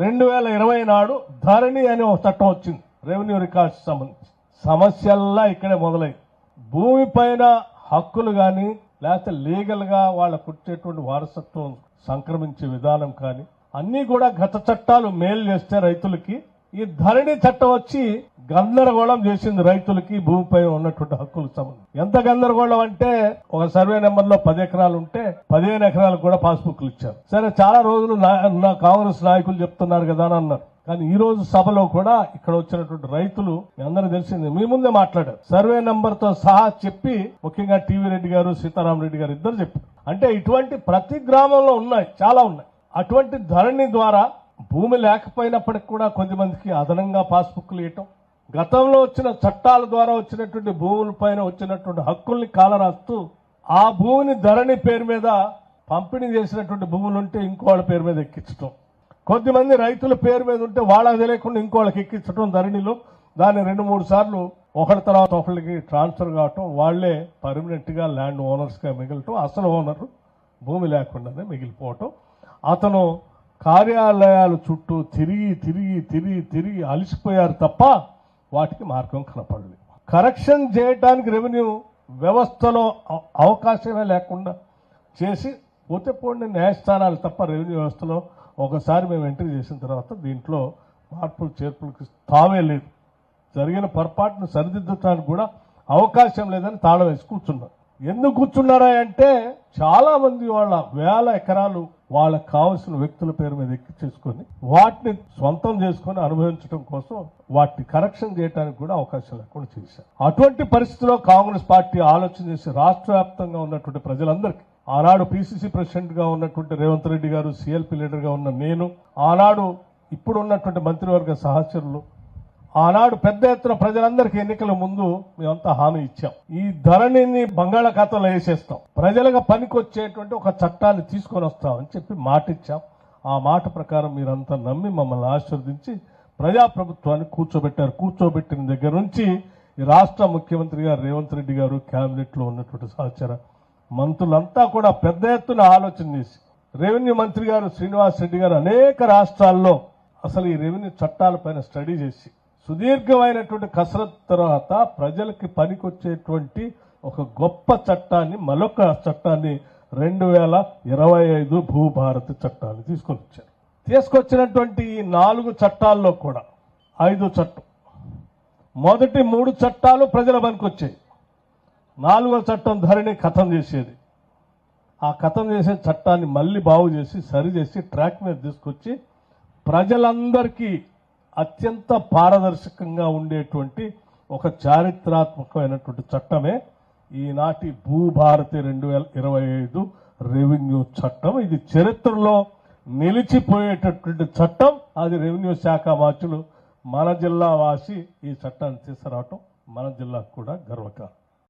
2020 నాడు ధరణి అనే ఒక చట్టం వచ్చింది రెవెన్యూ రికార్డ్స్ సంబంధించి. సమస్యల్లా ఇక్కడే మొదలై భూమి పైన హక్కులు కానీ లేకపోతే లీగల్ గా వాళ్ళకు వచ్చేటువంటి వారసత్వం సంక్రమించే విధానం కానీ అన్ని కూడా గత చట్టాలు మేలు చేస్తే రైతులకి ఈ ధరణి చట్టం వచ్చి గందరగోళం చేసింది రైతులకి భూమిపై ఉన్నటువంటి హక్కులకు సంబంధించి. ఎంత గందరగోళం అంటే ఒక సర్వే నెంబర్ లో 10 ఎకరాలు ఉంటే 15 ఎకరాలకు కూడా పాస్బుక్లు ఇచ్చారు. సరే చాలా రోజులు నా కాంగ్రెస్ నాయకులు చెప్తున్నారు కదా అని అన్నారు. కానీ ఈ రోజు సభలో కూడా ఇక్కడ వచ్చినటువంటి రైతులు మీ అందరూ తెలిసింది మీ ముందే మాట్లాడారు. సర్వే నంబర్ తో సహా చెప్పి ముఖ్యంగా టీవీ రెడ్డి గారు సీతారామరెడ్డి గారు ఇద్దరు చెప్పారు. అంటే ఇటువంటి ప్రతి గ్రామంలో ఉన్నాయి, చాలా ఉన్నాయి. అటువంటి ధరణి ద్వారా భూమి లేకపోయినప్పటికి కూడా కొద్దిమందికి అదనంగా పాస్బుక్లు ఇవ్వటం, గతంలో వచ్చిన చట్టాల ద్వారా వచ్చినటువంటి భూముల పైన వచ్చినటువంటి హక్కుల్ని కాలరాస్తూ ఆ భూమిని ధరణి పేరు మీద పంపిణీ చేసినటువంటి భూములు ఉంటే ఇంకో వాళ్ళ పేరు మీద ఎక్కించడం, కొద్దిమంది రైతుల పేరు మీద ఉంటే వాళ్ళకి తెలియకుండా ఇంకోళ్ళకి ఎక్కించడం ధరణిలో, దాన్ని 2-3 సార్లు ఒకరి తర్వాత ఒకరికి ట్రాన్స్ఫర్ కావటం, వాళ్లే పర్మనెంట్ గా ల్యాండ్ ఓనర్స్ గా మిగలటం, అసలు ఓనర్ భూమి లేకుండానే మిగిలిపోవటం. అతను కార్యాలయాల చుట్టూ తిరిగి అలసిపోయారు తప్ప వాటికి మార్గం కనపడలేదు. కరెక్షన్ చేయడానికి రెవెన్యూ వ్యవస్థలో అవకాశమే లేకుండా చేసి పోతే పోండి న్యాయస్థానాలు తప్ప రెవెన్యూ వ్యవస్థలో ఒకసారి మేము ఎంట్రీ చేసిన తర్వాత దీంట్లో మార్పులు చేర్పులకు తావే లేదు. జరిగిన పొరపాటును సరిదిద్దడానికి కూడా అవకాశం లేదని తాళం వేసి కూర్చున్నారు. ఎందుకు కూర్చున్నారా అంటే చాలా మంది వాళ్ళ వేల ఎకరాలు వాళ్ళకు కావలసిన వ్యక్తుల పేరు మీద ఎక్కించేసుకొని వాటిని సొంతం చేసుకొని అనుభవించడం కోసం వాటిని కరెక్షన్ చేయడానికి కూడా అవకాశం లేకుండా చేశారు. అటువంటి పరిస్థితిలో కాంగ్రెస్ పార్టీ ఆలోచన చేసి రాష్ట్ర వ్యాప్తంగా ఉన్నటువంటి ప్రజలందరికీ, ఆనాడు పిసిసి ప్రెసిడెంట్ గా ఉన్నటువంటి రేవంత్ రెడ్డి గారు, సిఎల్పి లీడర్ గా ఉన్న నేను, ఆనాడు ఇప్పుడు ఉన్నటువంటి మంత్రివర్గ సహచరులు, ఆనాడు పెద్ద ఎత్తున ప్రజలందరికీ ఎన్నికల ముందు మేమంతా హామీ ఇచ్చాం. ఈ ధరణిని బంగాళాఖాతంలో వేసేస్తాం, ప్రజలకు పనికొచ్చేటువంటి ఒక చట్టాన్ని తీసుకొని వస్తామని చెప్పి మాట ఇచ్చాం. ఆ మాట ప్రకారం మీరంతా నమ్మి మమ్మల్ని ఆశీర్వదించి ప్రజాప్రభుత్వాన్ని కూర్చోబెట్టారు. కూర్చోబెట్టిన దగ్గర నుంచి ఈ రాష్ట్ర ముఖ్యమంత్రి గారు రేవంత్ రెడ్డి గారు, కేబినెట్ లో ఉన్నటువంటి సహచర మంత్రులంతా కూడా పెద్ద ఎత్తున ఆలోచన చేసి, రెవెన్యూ మంత్రి గారు శ్రీనివాస్ రెడ్డి గారు అనేక రాష్ట్రాల్లో అసలు ఈ రెవెన్యూ చట్టాలపైన స్టడీ చేసి సుదీర్ఘమైనటువంటి కసరత్తు తర్వాత ప్రజలకి పనికొచ్చేటువంటి ఒక గొప్ప చట్టాన్ని, మరొక చట్టాన్ని 2025 భూభారతి చట్టాన్ని తీసుకొచ్చినటువంటి ఈ 4 చట్టాల్లో కూడా 5 చట్టం, మొదటి 3 చట్టాలు ప్రజల పనికొచ్చాయి. 4వ చట్టం ధరణి ఖతం చేసేది. ఆ ఖతం చేసే చట్టాన్ని మళ్ళీ బాగు చేసి సరిచేసి ట్రాక్ మీద తీసుకొచ్చి ప్రజలందరికీ అత్యంత పారదర్శకంగా ఉండేటువంటి ఒక చారిత్రాత్మకమైనటువంటి చట్టమే ఈనాటి భూభారతి 2025 రెవెన్యూ చట్టం. ఇది చరిత్రలో నిలిచిపోయేటటువంటి చట్టం. అది రెవెన్యూ శాఖ మార్చులు మన జిల్లా వాసి ఈ చట్టాన్ని తీసుకురావటం మన జిల్లాకు కూడా గర్వకారణం.